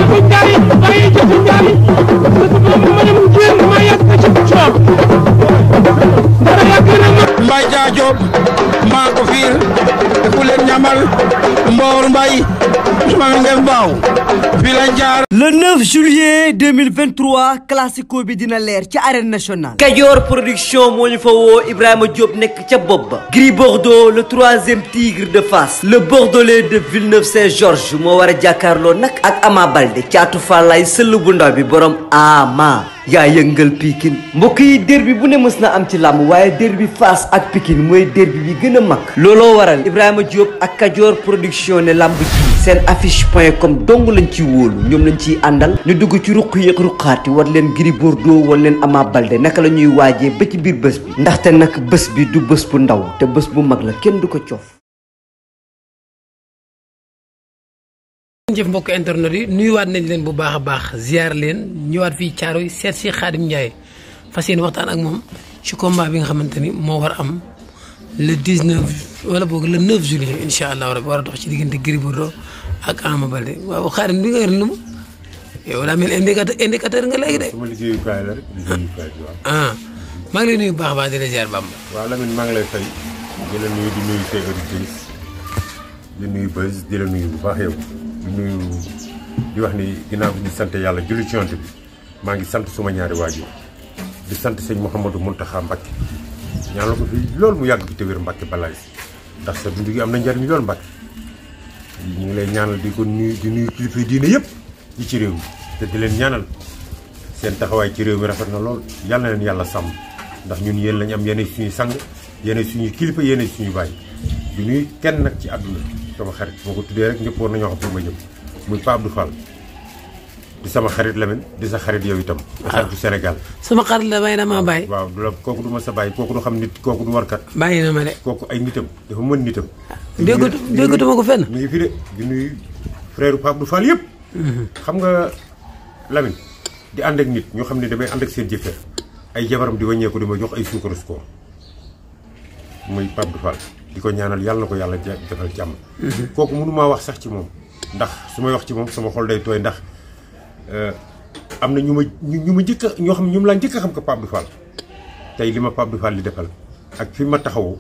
Joxu Njaay bàyyi Joxu Njaay manam jéem ma yàgg ci coob dara yàgg na ma Mbay Jaajob maa ko fiir ku leen ñamal Mboor Mbay Ousmane Ngem Baaw fii la jaar. Le 9 juillet 2023 classico bi dina leer ci arène nationale. Kajoor production moo ñu fa woo Ibrahima Diop nekk ca bopp ba. Gris Bordeaux le troisième tigre de Fass. Le bordelais de Villeneuve-Saint-Georges moo war a jàkkaarloo nag ak Ama Baldé caatu Fallaye sëll bu ndaw bi borom Ama. yaa yëngal Pikine mbokk yi derbi bu ne mës na am ci làmb waaye derbi Fass ak Pikine mooy derbi bi gën a mag looloo waral Ibrahima Diop ak Kajoor production ne làmb ji seen affiche.com dong lañ ci wóolu ñoom lañ ciy àndal ñu dugg ci ruq yeeg ruqaati war leen Gris Bordeaux war leen Ama Baldé naka la ñuy waajee ba ci biir bés bi ndaxte nag bés bi du bés bu ndaw te bés bu mag la kenn du ko coof. jëf mbokk internet yi nuyuwaat nañ leen bu baax a baax ziar leen ñëwaat fii Thiaroye seet si Khadim Ndiaye fas yéene waxtaan ak moom ci combat bi nga xamante ni moo war am le 19 wala boog le 9 juillet incha allah rabi war a dox ci diggante Gris Bordeaux ak Ama Baldé waaw Khadim bi nga yor lu mu yow daa mel indicateur nga léegi de. sama liggéeyukaay la rek liggéeyukaay bi waaw. ah maa ngi lay nuyu bu baax a baax di la ziar Bamba. waaw Lamine maa ngi lay fay di la nuyu di nuyu say auditeurs di nuyu Beuz di la nuyu bu baax yow. di nuyu di wax ni ginnaaw bi di sant yàlla julli ci Yonent bi maa ngi sant suma ñaari waajur di sant sëñ Mouhamadou Mountakha Mbacké ñaan la ko fi loolu mu yàgg bi te wér Mbacké balaay ndax sa dund gi am na njariñ loolu Mbacké ñu ngi lay ñaanal di ko nuyu di nuyu kilifa diine yëpp yi ci réew mi te di leen ñaanal seen taxawaay ci réew mi rafet na lool yàlla na leen yàlla sàmm ndax ñun yéen lañ am yéenay suñuy sang yéenay suñuy kilifa yéenay suñuy baay di nuyu kenn nag ci àdduna sama xarit moo ko tuddee rek ñëpp war nañoo xam pour ma jëm muy Pape Abdou Fall di sama xarit Lamine di sa xarit yow itam. waaw xaritu Sénégal. sama xarit la may na maa bàyyi. waaw du la kooku du ma sa bàyyi kooku du xam nit kooku du warkat. bàyyi na ma de. kooku ay nitam dafa mën nitam. déggatuma ko fenn. mi ngi fi de di nuyu frère Pape Abdou Fall yëpp. xam nga Lamine di ànd ak nit ñoo xam ne damay ànd ak seen jëkkër ay jabaram di wàññeeku di ma jox ay suukaru koor muy Pape Abdou Fall. di ko ñaanal yàlla na ko yàlla defal jàmm. kooku mënu maa wax sax ci moom ndax su may wax ci moom sama xol day tooy ndax am na ñu ma njëkk a ñoo xam ñoom laa njëkk a xam ko Pape Abdou Fall tey li ma Pape Abdou Fall di defal ak fi ma taxawoo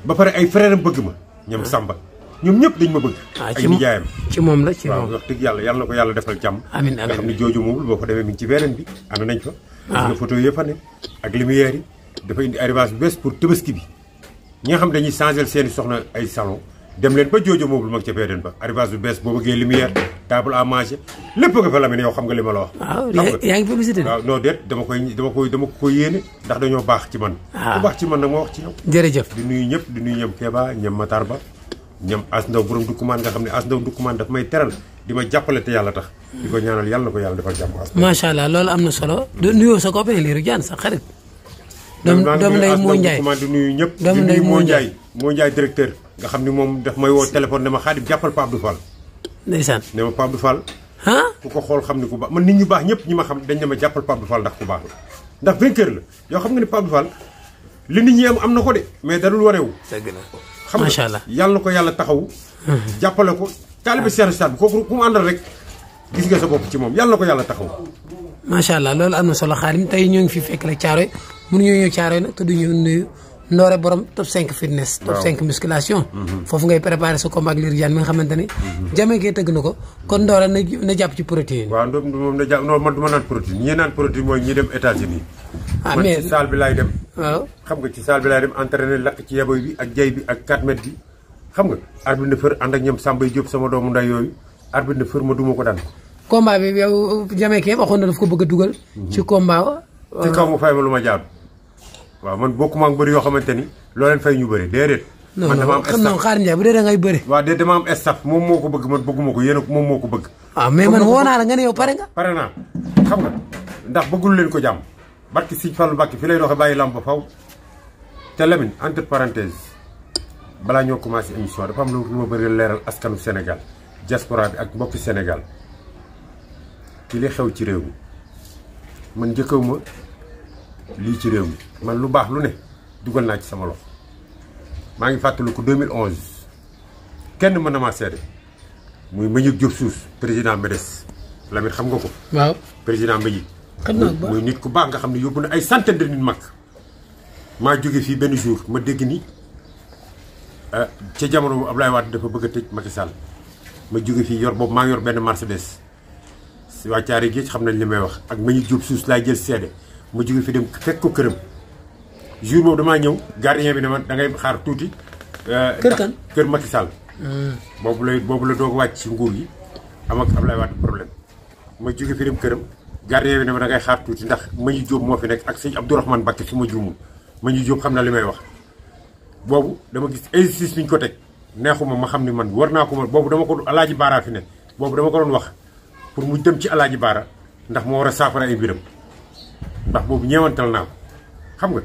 ba pare ay frère am bëgg ma ñoom Samba ñoom ñëpp dañ ma bëgg. ay nijaayam ci moom la ci moom waaw wax dëgg yàlla na ko yàlla defal jàmm. amiin nga xam ne jooju moom boo ko demee mi ngi ci beneen bi ànd nañ fa. gis nga photo yëpp a ne ak lumière yi dafa indi arrivage bu bees pour Tabaski bi. ñi nga xam dañuy changer seeni soxna ay salon dem leen ba joojo moom lu mag ca beneen ba arrivage bu bees boo bëggee lumière table à manger lépp nga fa Lamine yow xam nga li ma la wax. waaw yaa ngi publicité waaw non déet dama ko yéene ndax dañoo baax ci man. bu baax ci man nag ma wax ci yow. jërëjëf di nuyu ñëpp di nuyu ñoom Kéba ñoom Matar Ba ñoom As Ndaw borom Dukkumaan nga xam ne As Ndaw Dukkumaan daf may teral di ma jàppale te yàlla tax. di ko ñaanal yàlla na ko yàlla defal jàmm. macha allah loolu am na solo. du nuyoo sa copain Lirou Diane sa xarit. doom lay moo Ndiaye di nuyu ñëpp doom di lay nuyu moo Ndiaye directeur nga xam ni moom daf may woo téléphone ne ma Khadim jàppal Pape Abdou Fall ndeysaan ne ma Pape Abdou Fall ku ko xool xam ni ku baax man nit ñu baax ñëpp ñi ma xam dañ ne ma jàppal Pape Abdou Fall ndax ku baax la ndax vainqueur la yoo xam nga ne Pape Abdou Fall li nit ñi am na ko de mais dalul wanewu dëgg la xam macha allah nga yàlla na ko yàlla taxawu jàppale ko taalibe Cheikh Stade bi kooku ku mu àndal rek gis nga sa bopp ci moom yàlla na ko yàlla taxawu macha allah loolu am na solo Khadim tey ñoo ngi fi fekk la Thiaroye mënuñoo ñëw Thiaroye nag te duñu nuyu Ndoore borom top 5 fitness. top 5 musculation. foofu ngay préparé sa combat ak Lirou Diane mi nga xamante ni. jamee kee tëgg na ko kon Ndoore na jàpp ci protéine. waaw moom na jàpp non man du ma naan protéine ñi naan protéine mooy ñi dem États-Unis. ah man mais ci salle bi laay dem. waaw xam nga ci salle bi laay dem entraîné lakk ci yaboy bi ak jay bi ak 4 mètres bi xam nga arbitre de fër ànd ak ñoom Samba Diop sama doomu nday yooyu arbitre de fër ma duma ko daan. combat bi yow jamee kee waxoon na daf ko bëgg a dugal. ci combat. ci kaw mu fay ma lu ma jaadu. waaw man bokkuma ak bëri yoo xamante ni loo leen fay ñu bëri déedéet. man dama am non Khadim Ndiaye bu dee da ngay bëri. waaw déedéet dama am staff moom moo ko bëgg man bëgguma ko yéen moom moo ko bëgg. waaw mais man woo naa la nga ne yow pare nga. pare naa xam nga ndax bëggul leen ko jàmm barki Sëñ Fallu Mbàkke fi lay doxe bàyyi lamb ba faw te Lamine entre parenthèse balaa ñoo commencé émission dafa am lu ma bëri leeral askanu Sénégal diaspora bi ak mbokki Sénégal ci li xew ci réew mi man njëkkaw ma lii ci réew mi man lu baax lu ne dugal naa ci sama loxo maa ngi fàttaliku 2011 kenn mën na maa seede muy Mbagnick Diop Suus président MEDES Lamine xam nga ko. waaw président Mbagnick. xam naa ko muy nit ku baax nga xam ne yóbbu na ay centaine de nit mag. maa jóge fii benn jour ma dégg ni ca jamono bu Abdoulaye Wade dafa bëgg a tëj Macky Sall ma jóge fii yor boobu maa yor benn Mercedes si waa Thiaré Géej xam nañ li may wax ak ma ñu jóob suus laay jël seede ma jóge fi dem fekk ko këram jour boobu damaa ñëw gardien bi ne ma da ngay xaar tuuti. kër kan kër Macky Sall. boobu la doog wàcc ci nguur gi am ak Abdoulaye Wade problème ma jóge fi dem këram gardien bi ne ma da ngay xaar tuuti ndax ma ñu jóob moo fi nekk ak sëñ Abdourahmane Mbacké su ma juumul ma ñu jóob xam na li may wax. boobu dama gis injustice bi ñu ko teg neexuma ma xam ni man war naa ko ma boobu dama ko alaaji baara fi ne boobu dama ko doon wax pour mu dem ci alaaji baara ndax moo war a saafara ay mbiram ndax boobu ñeewantal naa ko xam nga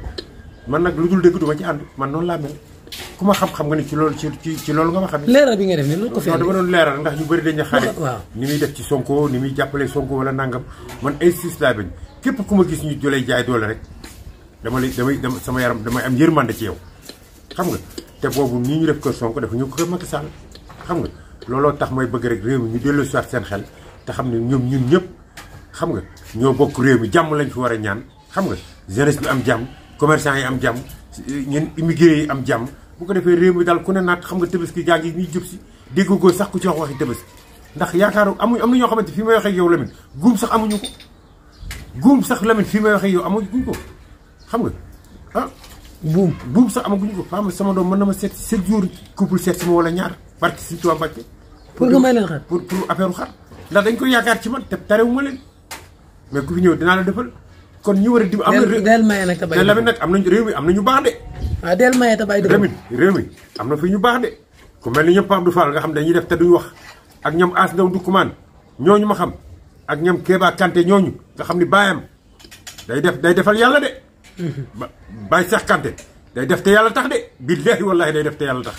man nag lu dul dëgg du ma ci ànd man noonu laa mel ku ma xam-xam nga ni ci loolu ci loolu nga ma xam ne leeral bi nga def ni lu ko fi dama doon leeral ndax ñu bëri dañ ne xarit waaw ni muy def ci Sonko ni muy jàppale Sonko wala nangam man injustice laa bañ képp ku ma gis ñu jolay jaay doole rek damay sama yaram damay am yërmande ci yow xam nga te boobu nii ñu def ko Sonko dafa ñu ko kër Macky Sall xam nga looloo tax mooy bëgg rek réew mi ñu dellu si waat seen xel te xam ne ñun ñëpp xam nga ñoo bokk réew mi jàmm lañ fi war a ñaan xam nga jeunesse bi am jàmm commerçant yi am jàmm ñun immigré yi am jàmm bu ko defee réew mi daal ku ne naat xam nga tabaski gaa ngi nii jub si dégg ko sax ku ci wax waxi tabaski ndax yaakaaru am na ñoo xamante fii may waxee ak yow Lamine guum sax amuñu ko guum sax Lamine fii may waxee ak yow amuñu ko xam nga ah buum sax amaguñu ko femme sama doom mën na ma seet 7 jours couple seet sama wala ñaar barki si Tuubaa Mbàkke pour nga may leen xar pour affaire xar ndax dañ koy yaakaar ci man te tarewuma leen mais ku fi ñëw dinaa la defal kon ñi war a dim am na del maye nag te bay Lamine nag am nañ réew mi am na ñu baax de waaw del maye te bay réew mi am na fi ñu baax de ku mel ni ñoom Pape Abdou Fall nga xam dañuy def te duñ wax ak ñoom As Ndaw Ndukumaan ñooñu ma xam ak ñoom Kéba Kanté ñooñu nga xam ni baayam day defal yàlla de Baye Cheikh Kanté day def te yàlla tax de billaahi wallaahi day def te yàlla tax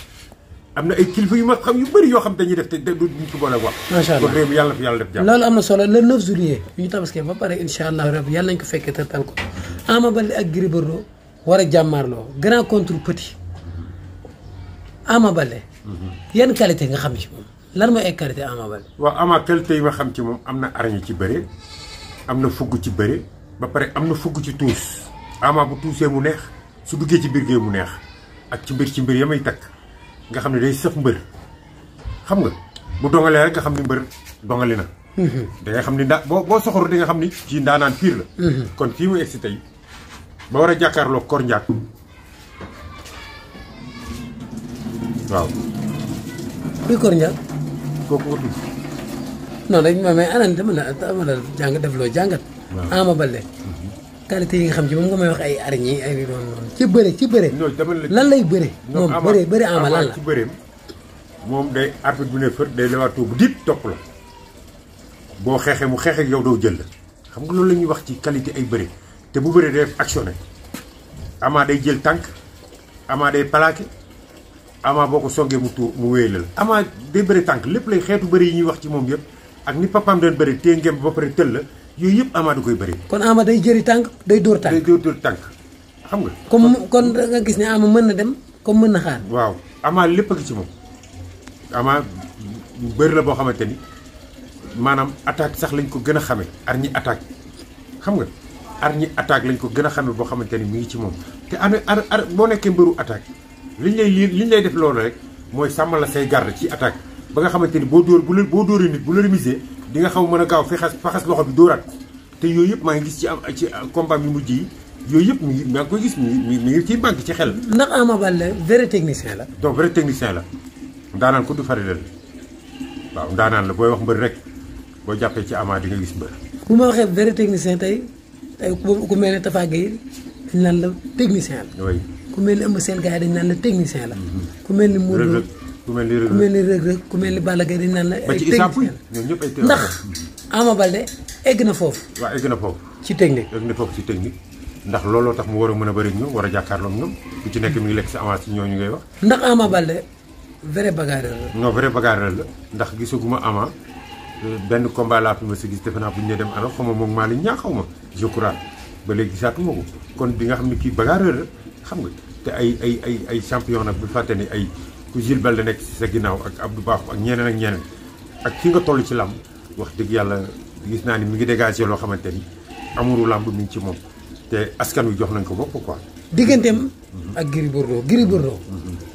am na ay kilifa yu ma xam yu bëri yoo xam dañuy def te duñ ko boole wax. macha allah kon réew mi yàlla na fi yàlla def jàmm. loolu am na solo le 9 juillet ñu tabaskee ba pare incha allah rabbi yàlla nañ ko fekkee te tal ko Ama Baldé ak Gris Bordeaux war a jàmmaarloo grand contre petit Ama Baldé. yan qualité nga xam ci moom lan mooy ay qualité Ama Baldé. waaw Ama qualité yi ma xam ci moom am na arañe ci bëre am na fugg ci bëre ba pare am na fugg ci tuus Ama bu tuusee mu neex su duggee ci biir géew mu neex ak ci mbir ya may takk nga xam ne day sëf mbër xam nga bu dongalee rek nga xam ni mbër dongali na. da nga xam ni boo soxoru di nga xam ni ci ndaanaan piir la. kon fii mu egsi tey ba war a jàkkaarloo Kor Ndiak waaw. kuy Kor Ndiak. kooku nga tudd. non dañ ma may anan dama la jàng def loo jàngat. waaw Ama Baldé. qualité yi nga xam ci moom nga may wax ay arañi ay doon noonu. ci bëre. lan lay bëre. moom bëre Ama lan la ci bëreem moom day arbitre bu ne fër day lewaatoo bu diit topp la boo xeexee mu xeexee yow doo jël la xam nga loolu la ñuy wax ci qualité ay bëre te bu bëree day def actionné Ama day jël tànk Ama day plaqué Ama boo ko songee mu tuur mu wéy la Ama day bëre tànk lépp lay xeetu bëre yi ñuy wax ci moom yëpp ak ni papaam doon bëre tee ngem ba pare tël la yooyu yëpp Ama du koy bëri. kon Ama day jëri tànk day dóor tànk. day dóor tànk xam nga. kon da nga gis ne Ama mën na dem comme mën na xaar. waaw Ama lépp a ngi ci moom Ama bëri la boo xamante ni maanaam attaque sax lañ ko gën a xamee arñi attaque xam nga arñi attaque lañ ko gën a xamee boo xamante ni mi ngi ci moom te boo nekkee mbëru attaque liñ lay def loolu rek mooy sàmmal la say garde ci attaque ba nga xamante ni boo dóoree nit bu la remisé di nga xaw mën a gaaw faxas loxo bi dóoraat te yooyu yëpp maa ngi gis ci combat yu mujj yi yooyu yëpp maa ngi koy gis mi ngi ciy banque ci xel. ndax Ama Baldé vrai technicien la. donc vrai technicien la ndaanaan ko du fari la waaw ndaanaan la booy wax mbër rek boo jàppee ci Ama di nga gis mbër. bu ma waxee vrai technicien tey ku mel ne Tafa Gueye dañ naan la technicien la. oui ku mel ni Eumeu Sène gars yi dañ naan la technicien la. ku mel ni Modou Lô ku mel ni Reug Reug ku mel ni Balla Gaye dañ naan la ay technicien la ñoom ñëpp ay ndax Ama Baldé egg na foofu. waaw egg na foofu. ci technique egg na foofu ci technique ndax looloo tax mu war a mën a bëri ñoom war a jàkkaarloo ñoom ku ci nekk mi ngi lekk sa avance ci ñooñu ngay wax. ndax Ama Baldé vrai bagarreur la. non vrai bagarreur la ndax gisaguma Ama benn combat laa fi ma si gis defe naa bu ñu nee dem ano xaw ma moom Malick ñaa xaw ma je crois ba léegi gisaatuma ko kon di nga xam ne kii bagarreur la xam nga te ay champion nag bu fàtte ni ay ku Jules Baldé nekk si sa ginnaaw ak Abdou Bakhoum ak ñeneen ak fi nga toll ci làmb wax dëgg yàlla gis naa ni mi ngi dégagé loo xamante ni amuru làmb mi ngi ci moom te askan wi jox nañ ko bopp quoi. digganteem ak Gris Bordeaux Gris Bordeaux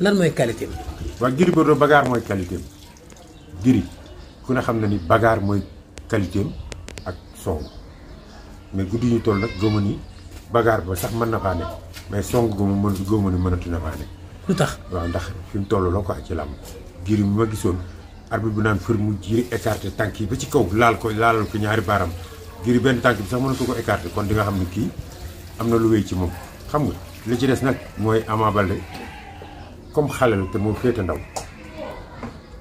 lan mooy qualité am. waaw Gris Bordeaux bagaar mooy qualité am Gris ku ne xam na ni bagaar mooy qualité am ak song mais guddi ñu toll nag góoma ni bagaar ba sax mën na faa nekk mais song góoma ni mënatu na faa nekk. lu tax waaw ndax fi mu toll la ko ci làmb Gris bi ma gisoon arbitre bu naan fër mu jiri écarté tànk yi ba ci kaw laalal ko ñaari baaram Gris benn tànk bi sax mënatu ko écarté kon di nga xam ni kii am na lu wéy ci moom xam nga li ci des nag mooy Ama Baldé comme xale la te moo féete ndaw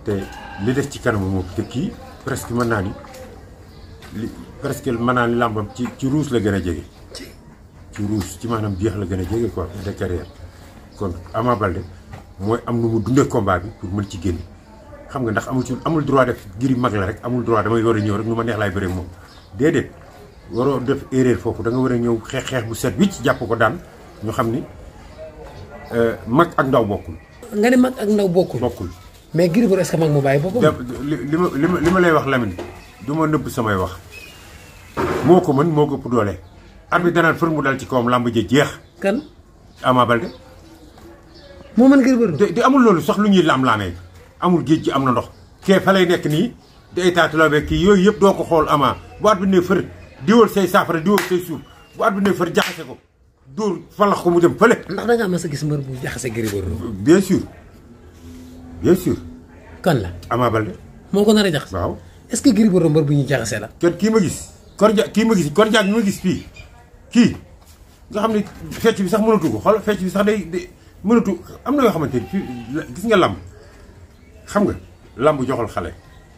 te li des ci kanam moom te kii presque mën naa ni làmbam ci ruus la gën a jege ci ruus ci maanaam jeex la gën a jege quoi de carrière kon Ama Baldé mooy am nu mu dundee combat bi pour mën ci génn xam nga ndax amul droit def Gris mag la rek amul droit damay war a ñëw rek nu ma neex laay bëre moom déedéet waroo def erreur foofu da nga war a ñëw xeex bu set wicc jàpp ko daan ñu xam ni mag ak ndaw bokkul. nga ne mag ak ndaw bokkul. mais Gris Bordeaux est-ce que mag mu bàyyi boppam. li ma lay wax Lamine du ma nëbb samay wax moo ko mën moo ko ëpp doole. at bi danaan fër mu dal ci kawam làmb ji jeex. kan Ama Baldé. moo mën Gris Bordeaux. di amul loolu sax lu ñuy lam-laamee amul géej gi am na ndox kee fa lay nekk nii di ay taatuloo kii yooyu yëpp doo ko xool Ama bu at bi ne fër diwal say saafara diwal say suuf bu at bi ne fër jaxase ko dóor falax ko mu dem fële. ndax da ngaa mas a gis mbër bu jaxase Gris Bordeaux. bien sûr bien sûr. kan la Ama Baldé. moo ko nar a jaxase. waaw est-ce que Gris Bordeaux mbër bu ñuy jaxase la. kenn kii ma gis. korjaag bi ma gis fii kii nga xam ne fecc bi sax mënatu ko xool fecc bi sax day mënatu am na yoo xamante ni fii gis nga lamb xam nga lamb joxal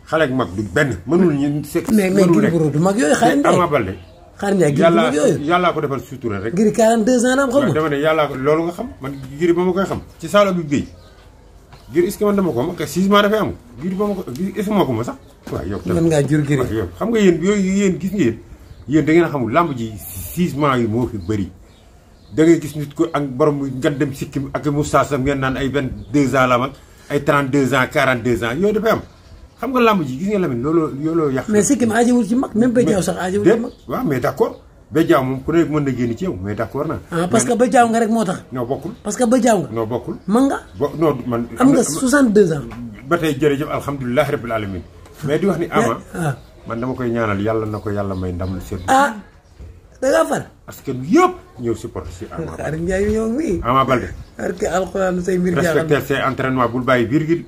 xale ak mag du benn mënul ñu. mais Gris Bordeaux du mag yooyu xaaral Ama Baldé. xaaral Gris du mag yooyu yàllaa ko defal sutura rek. Gris 42 ans la am xam nga. dama ne yàllaa ko loolu nga xam man Gris ba ma koy xam ci saalo bi géey Gris est-ce que man dama ko ma 6 mois dafay am Gris ba ma ko est-ce que moo ko ma sax. waaw yow mën ngaa jur Gris yow xam nga yéen gis ngeen yéen da ngeen a xamul lamb ji 6 mois yi moo fi bëri da ngay gis nit ko ak borom nga dem sikkim ak moustache ngeen naan ay 22 ans la mag ay 32 ans 42 ans yooyu dafay am xam nga lamb ji gis nga Lamine looloo yàq. mais sikkim aajewul ci mag même Béjaaw sax aajewul ci mag. waaw mais d'accord Béjaaw moom ku ne mën na génn ci yow mais d'accord naa. parce que Béjaaw nga rek moo tax. non bokkul. parce que Béjaaw nga. non bokkul. mën nga. non man. am nga 62 ans. ba tey jërëjëf alhamdulilah rabbil alamin mais di wax ni Ama. man dama koy ñaanal yàlla na ko yàlla may ndam lu sedd. da ngaa far. parce que yëpp ñëw supporter si Ama. xaaral Ndiaye ñëw fii. Ama Baldé. parce que alxuraan say mbir jaaxal. respecter ses entraînements bul bàyyi virgule.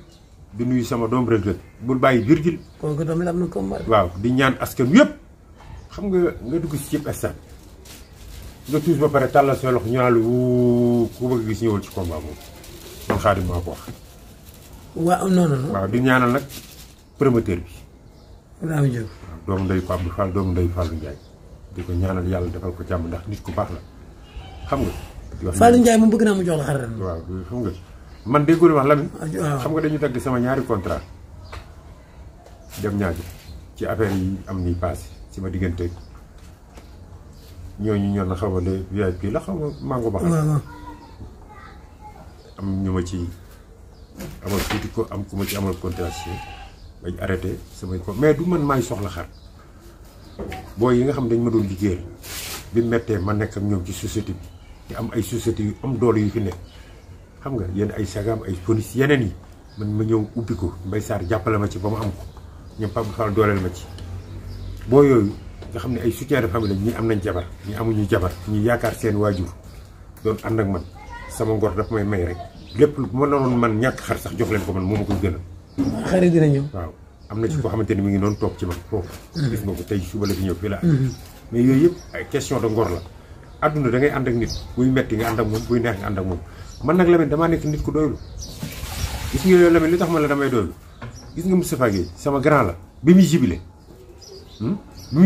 di nuyu sama doom Reug Reug bul bàyyi virgule. kooku tamit am na combat. waaw di ñaan askan yëpp xam nga dugg si yëpp stade nga tuus ba pare tàllal sa loxo ñu naan ku bëgg gis ñëwal ci combat boobu man Xaadim maa ko wax. waaw non. waaw di ñaanal nag promoteur bi. Ibrahima Diop. waaw doomu ndeyu Pape Fall doomu ndeyu Fallou Ndiaye di ko ñaanal yàlla defal ko jàmm ndax nit ku baax la xam nga. di wax Fallou Ndiaye moom bëgg naa mu jox la xarit. waaw xam nga man déggoo li wax Lamine. waaw xam nga dañu tagg sama ñaari contrat dem ñaari ci affaire yi am ni passé ci ma diggante ñooñu ñor na xaw ma le VIP la xaw ma mango ba xam. am ñu ma ci amal tuuti ko am ku ma ci amal contrat bañ arrêté samay ko mais du man maay soxla xar booy yi nga xam dañ ma doon liggéeyal bi mettee ma nekk ak ñoom ci société bi di am ay société yu am doole yu fi nekk xam nga yéen ay sagam ay police yeneen yi man ma ñëw ubbi ko Mbaye Sarr jàppale ma ci ba ma am ko ñoom Pape Fall dooleel ma ci boo yooyu nga xam ne ay soutien de famille ñi am nañ jabar ñi amuñu jabar ñi yaakaar seen waajur doon ànd ak man sama ngor daf may may rek lépp lu ma naroon man ñàkk xar sax jox leen ko man moo ma koy gënal. xarit dina ñëw. waaw am na ci koo xamante ni mi ngi noonu toog ci man foofu. gis nga ko tey suba la fi ñëw fii la mais yooyu yëpp ay question de ngor la. adduna da ngay ànd ak nit buy metti nga ànd ak moom buy neex nga ànd ak moom man nag Lamine damaa nekk nit ku doylu gis nga Lamine li tax ma la damay doylu gis nga Moustapha Guèye sama grand la bi muy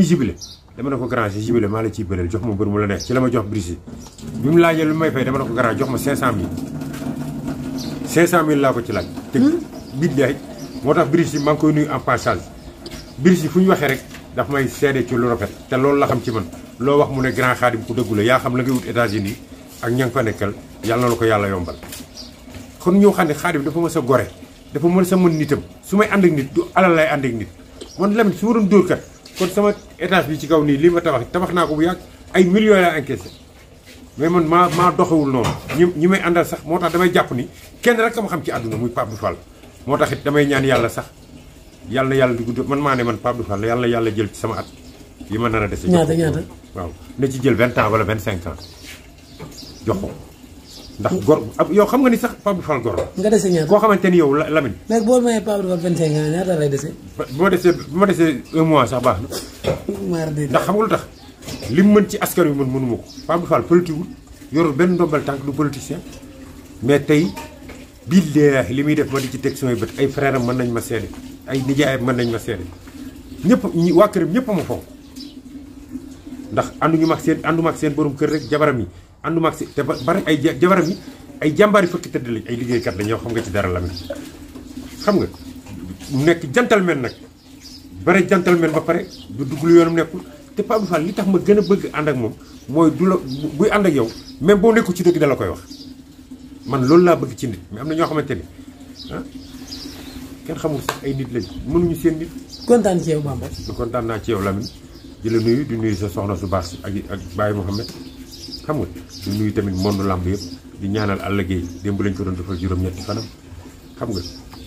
jibile dama ne ko grand si jibile maa la ciy bëreel jox ma bër mu la neex ci la ma jox brise bi mu laajee lu may fay dama ne ko grand jox ma 500000 500000 laa ko ci laaj te billahi moo tax brise yi maa ngi koy nuyu en passage brise yi fu ñu waxee rek daf may seede ci lu rafet te loolu la xam ci man loo wax mu ne grand Xaadim ku dëggu la yaa xam la ngay wut États-Unis ak ña nga fa nekkal yàlla na la ko yàlla yombal kon ñoo xam ne Xaadim dafa mës a gore dafa mën sa mën nitam su may ànd ak nit du alal lay ànd ak nit man Lamine su ma doon dóor kat kon sama étage bi ci kaw nii lii ma tabax naa ko bu yàgg ay millions laa encaissé mais man maa doxewul noonu ñi may àndal sax moo tax damay jàpp ni kenn rek sama xam ci àdduna muy Pape Abdou Fall moo tax it damay ñaan yàlla sax yàlla na yàlla di gudd man maa ne man Pape Abdou Fall yàlla na yàlla jël ci sama at yi ma nar a dese. ñaata waaw na ci jël 20 ans wala 25 ans jox ko ndax gor yow xam nga ni sax Pape Abdou Fall gor la. nga dese ñaata koo xamante ni yow Lamine. mais boo mayee Pape Abdou Fall 25 ans ñaata lay dese. bu ma desee 1 mois sax baax na. ndax xam nga lu tax li mu mën ci askan wi man mënuma ko Pape Abdou Fall politique wul yorul benn ndombal tànk du politicien mais tey billaahi li muy def ma di ci teg samay bët ay frère am mën nañ ma seede ay nijaayam mën nañ ma seede ñëpp ñi waa këram ñëpp a ma fonk ndax ànduma ak seen borom kër rek jabaram yi ànduma ak seen te bari ay jabaram yi ay jàmbaari fukki tëdd lañ ay liggéeykat lañ yow xam nga ci dara la xam nga mu nekk gentleman nag bare gentleman ba pare du dugg lu yoonam nekkul te Pape Abdou Fall li tax ma gën a bëgg ànd ak moom mooy du la buy ànd ak yow même boo nekkul ci dëgg da la koy wax man loolu laa bëgg ci nit mais am na ñoo xamante ni kenn xamul sax ay nit lañ mënuñu seen nit. kontaan ci yow Bamba. kontaan naa ci yow Lamine di la nuyu di nuyu sa soxna su baax si ak Baye Mouhamed xam nga di nuyu tamit monde lamb yëpp di ñaanal Alla Gueye démb lañ ko doon defal juróom-ñetti fanam xam nga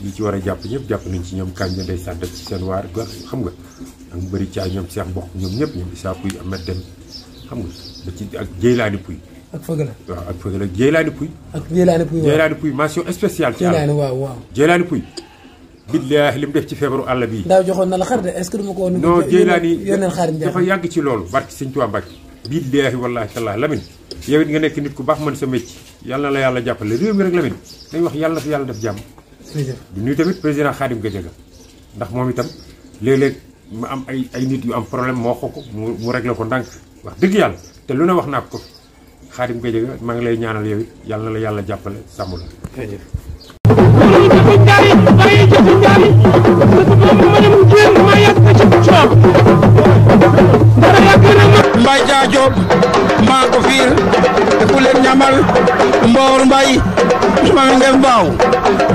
ñi ci war a jàpp ñëpp jàpp nañ ci ñoom kañ na day sàdd ci seen waar gor xam nga ak mu bëri caay ñoom Cheikh Mbokk ñoom ñëpp ñoom Issa Pouye Ahmed Dem xam nga ba ci ak Jeylaani Pouye ak Fëgala waaw ak Fëgala Jeylaani Pouye ak Jeylaani Pouye mention spéciale ci Jeylaani waaw Jeylaani Pouye billaahi li mu def ci feebaru àll bii daaw joxoon na la xar de est-ce que duma ko woon non Jeylaani yónneel xaarim dafa yàgg ci loolu barki Sëñ Tuubaa Mbàkke billaahi wallaahi tallaahi Lamine yow it nga nekk nit ku baax mën sa métier yàlla na la yàlla jàppale réew mi rek Lamine dañ wax yàlla na fi yàlla def jàmm di nuyu tamit président Khadim Gadiaga ndax moom itam léeg-léeg mu am ay nit yu am problème moo ko mu réglé ko ndànk wax dëgg yàlla te lu ne wax naa ko Khadim Gadiaga maa ngi lay ñaanal yow it yàlla na la yàlla jàppale sàmm la Mbaye Diadio maa ko fiir te ku leen ñamal Mboor Mbaye Ousmane Ngem Baaw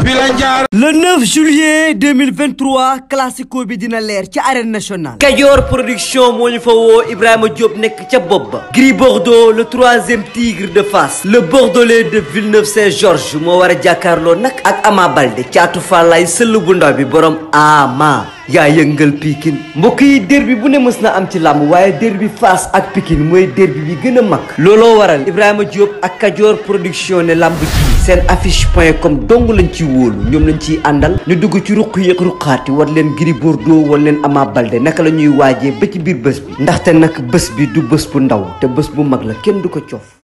fii la jaar. Le 9 juillet 2023 classico bi dina leer ci arène nationale. Kajoor production moo ñu fa woo Ibrahima Diop nekk ca bopp ba. Gris Bordeaux le 3e tigre de Fass. Le bordelais de Villeneuve-Saint-Georges moo war a jàkkaarloo nag ak Ama Baldé caatu Fallaye sëll bu ndaw bi borom Ama. yaa yëngal Pikine mbokk yi derbi bu ne mës na am ci làmb waaye derbi Fass ak Pikine mooy derbi bi gën a mag looloo waral Ibrahima Diop ak Kajoor production ne làmb ji seen affiche.com dong lañ ci wóolu ñoom lañ ciy àndal ñu dugg ci ruq yëg ruqaati war leen Gris Bordeaux war leen Ama Baldé naka la ñuy waajee ba ci biir bés bi ndaxte nag bés bi du bés bu ndaw te bés bu mag la kenn du ko coof